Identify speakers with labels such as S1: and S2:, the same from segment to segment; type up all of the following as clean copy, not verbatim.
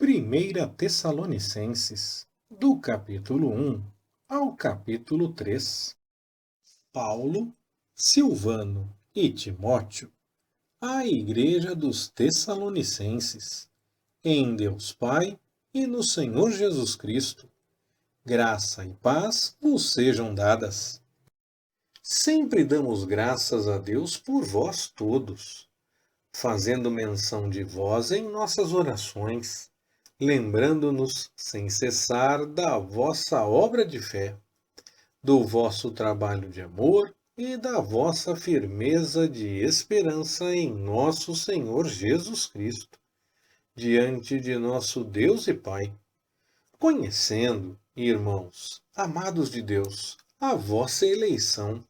S1: Primeira Tessalonicenses, do capítulo 1 ao capítulo 3. Paulo, Silvano e Timóteo, à Igreja dos Tessalonicenses, em Deus Pai e no Senhor Jesus Cristo, graça e paz vos sejam dadas. Sempre damos graças a Deus por vós todos, fazendo menção de vós em nossas orações, lembrando-nos sem cessar da vossa obra de fé, do vosso trabalho de amor e da vossa firmeza de esperança em nosso Senhor Jesus Cristo, diante de nosso Deus e Pai, conhecendo, irmãos, amados de Deus, a vossa eleição,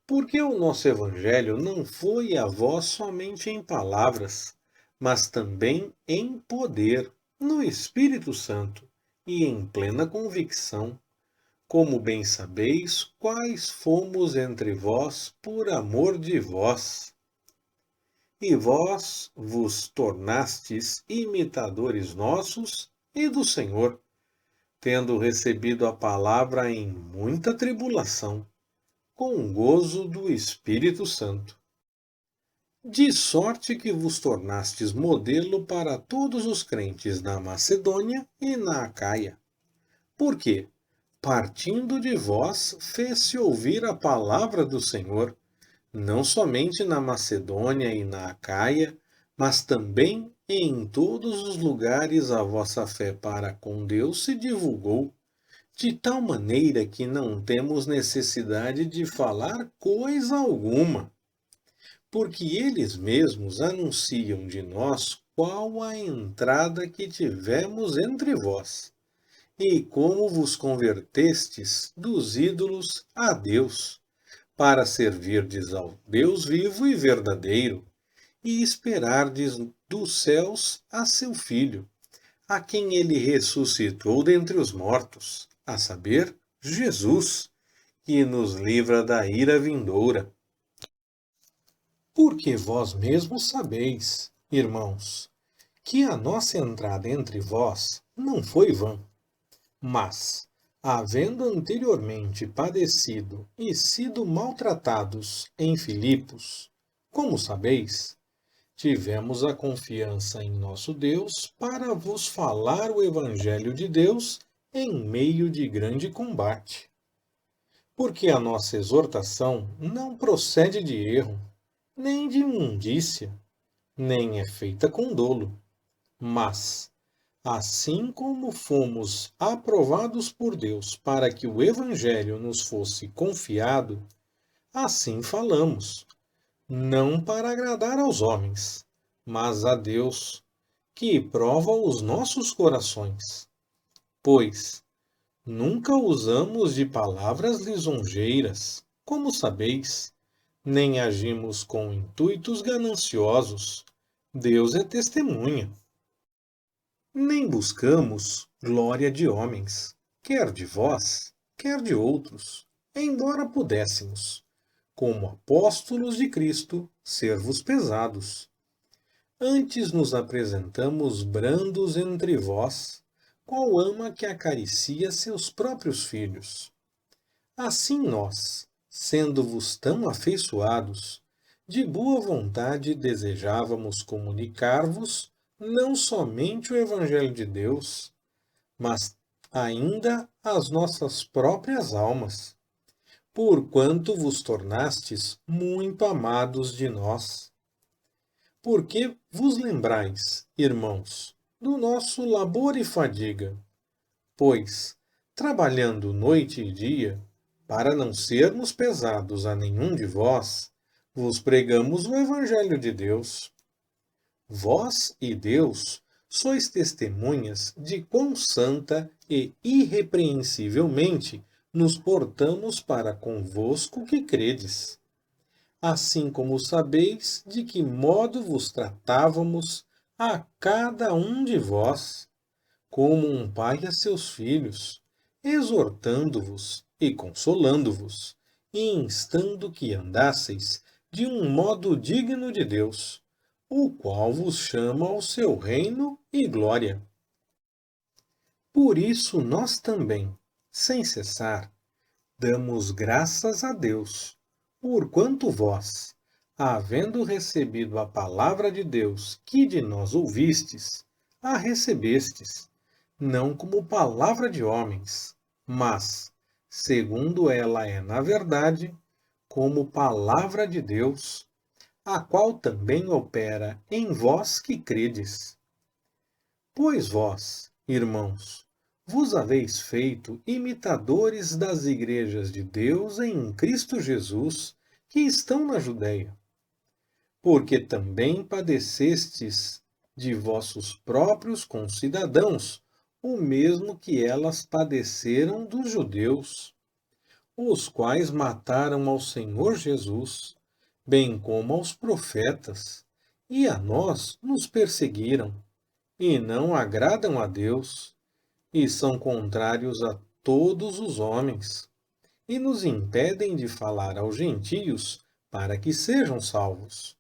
S1: porque o nosso Evangelho não foi a vós somente em palavras, mas também em poder, no Espírito Santo e em plena convicção, como bem sabeis quais fomos entre vós por amor de vós. E vós vos tornastes imitadores nossos e do Senhor, tendo recebido a palavra em muita tribulação, com gozo do Espírito Santo. De sorte que vos tornastes modelo para todos os crentes na Macedônia e na Acaia. Porque, partindo de vós, fez-se ouvir a palavra do Senhor, não somente na Macedônia e na Acaia, mas também em todos os lugares a vossa fé para com Deus se divulgou, de tal maneira que não temos necessidade de falar coisa alguma, porque eles mesmos anunciam de nós qual a entrada que tivemos entre vós, e como vos convertestes dos ídolos a Deus, para servirdes ao Deus vivo e verdadeiro, e esperardes dos céus a seu Filho, a quem ele ressuscitou dentre os mortos, a saber, Jesus, que nos livra da ira vindoura. Porque vós mesmos sabeis, irmãos, que a nossa entrada entre vós não foi vã, mas, havendo anteriormente padecido e sido maltratados em Filipos, como sabeis, tivemos a confiança em nosso Deus para vos falar o Evangelho de Deus em meio de grande combate. Porque a nossa exortação não procede de erro, nem de imundícia, nem é feita com dolo, mas, assim como fomos aprovados por Deus para que o Evangelho nos fosse confiado, assim falamos, não para agradar aos homens, mas a Deus, que prova os nossos corações. Pois nunca usamos de palavras lisonjeiras, como sabeis, nem agimos com intuitos gananciosos. Deus é testemunha. Nem buscamos glória de homens, quer de vós, quer de outros, embora pudéssemos, como apóstolos de Cristo, ser-vos pesados. Antes nos apresentamos brandos entre vós, qual ama que acaricia seus próprios filhos. Assim nós, sendo-vos tão afeiçoados, de boa vontade desejávamos comunicar-vos não somente o Evangelho de Deus, mas ainda as nossas próprias almas, porquanto vos tornastes muito amados de nós. Porque vos lembrais, irmãos, do nosso labor e fadiga, pois, trabalhando noite e dia, para não sermos pesados a nenhum de vós, vos pregamos o Evangelho de Deus. Vós e Deus sois testemunhas de quão santa e irrepreensivelmente nos portamos para convosco que credes. Assim como sabeis de que modo vos tratávamos a cada um de vós, como um pai a seus filhos, exortando-vos e consolando-vos, e instando que andasseis de um modo digno de Deus, o qual vos chama ao seu reino e glória, Por isso nós também, sem cessar, damos graças a Deus, porquanto vós, havendo recebido a palavra de Deus que de nós ouvistes, a recebestes, não como palavra de homens, mas, segundo ela é na verdade, como palavra de Deus, a qual também opera em vós que credes. Pois vós, irmãos, vos haveis feito imitadores das igrejas de Deus em Cristo Jesus, que estão na Judéia, porque também padecestes de vossos próprios concidadãos, o mesmo que elas padeceram dos judeus, os quais mataram ao Senhor Jesus, bem como aos profetas, e a nós nos perseguiram, e não agradam a Deus, e são contrários a todos os homens, e nos impedem de falar aos gentios para que sejam salvos,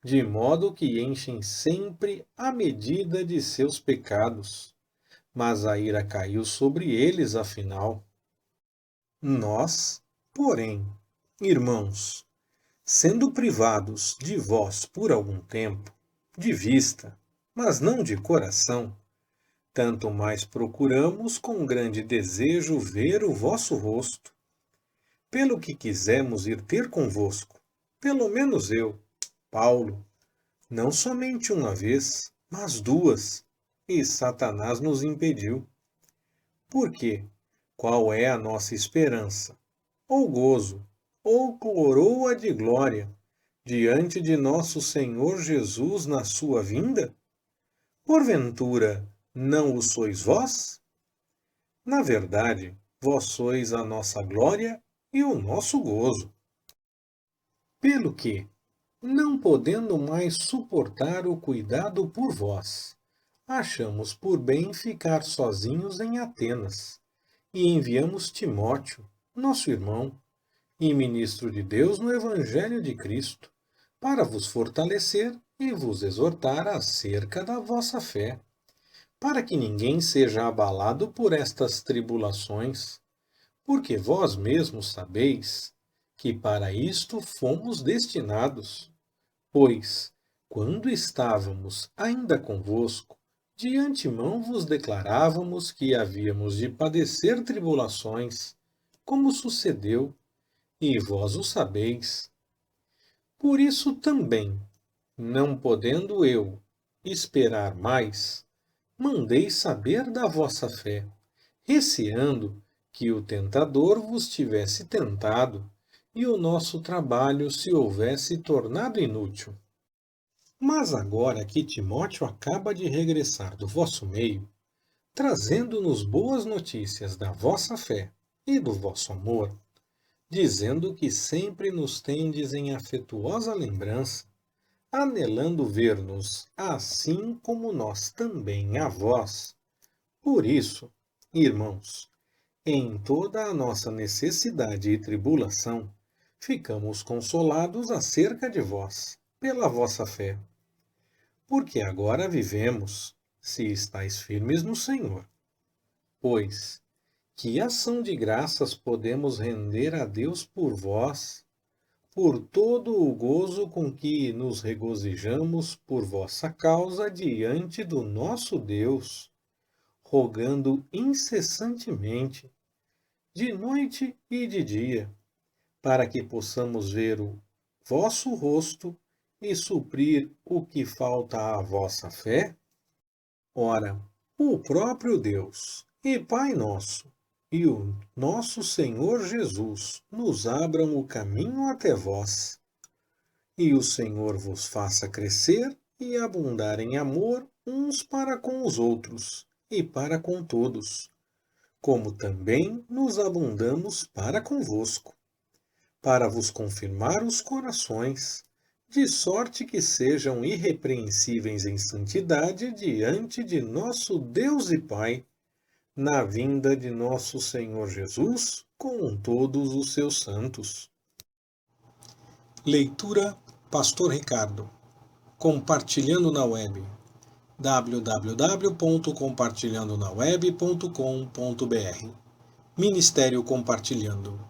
S1: de modo que enchem sempre a medida de seus pecados. Mas a ira caiu sobre eles afinal. Nós, porém, irmãos, sendo privados de vós por algum tempo, de vista, mas não de coração, tanto mais procuramos com grande desejo ver o vosso rosto, pelo que quisemos ir ter convosco, pelo menos eu, Paulo, não somente uma vez, mas duas, e Satanás nos impediu. Por quê? Qual é a nossa esperança? Ou gozo, ou coroa de glória, diante de nosso Senhor Jesus na sua vinda? Porventura, não o sois vós? Na verdade, vós sois a nossa glória e o nosso gozo. Pelo que, não podendo mais suportar o cuidado por vós, achamos por bem ficar sozinhos em Atenas, e enviamos Timóteo, nosso irmão, e ministro de Deus no Evangelho de Cristo, para vos fortalecer e vos exortar acerca da vossa fé, para que ninguém seja abalado por estas tribulações, porque vós mesmos sabeis que para isto fomos destinados. Pois, quando estávamos ainda convosco, de antemão vos declarávamos que havíamos de padecer tribulações, como sucedeu, e vós o sabeis. Por isso também, não podendo eu esperar mais, mandei saber da vossa fé, receando que o tentador vos tivesse tentado e o nosso trabalho se houvesse tornado inútil. Mas agora que Timóteo acaba de regressar do vosso meio, trazendo-nos boas notícias da vossa fé e do vosso amor, dizendo que sempre nos tendes em afetuosa lembrança, anelando ver-nos assim como nós também a vós. Por isso, irmãos, em toda a nossa necessidade e tribulação, ficamos consolados acerca de vós, pela vossa fé. Porque agora vivemos, se estáis firmes no Senhor. Pois, que ação de graças podemos render a Deus por vós, por todo o gozo com que nos regozijamos por vossa causa diante do nosso Deus, rogando incessantemente, de noite e de dia, para que possamos ver o vosso rosto e suprir o que falta à vossa fé? Ora, o próprio Deus e Pai nosso, e o nosso Senhor Jesus nos abram o caminho até vós, e o Senhor vos faça crescer e abundar em amor uns para com os outros e para com todos, como também nos abundamos para convosco, para vos confirmar os corações, de sorte que sejam irrepreensíveis em santidade diante de nosso Deus e Pai, na vinda de nosso Senhor Jesus com todos os seus santos. Leitura Pastor Ricardo, compartilhando na web, www.compartilhandonaweb.com.br. Ministério Compartilhando.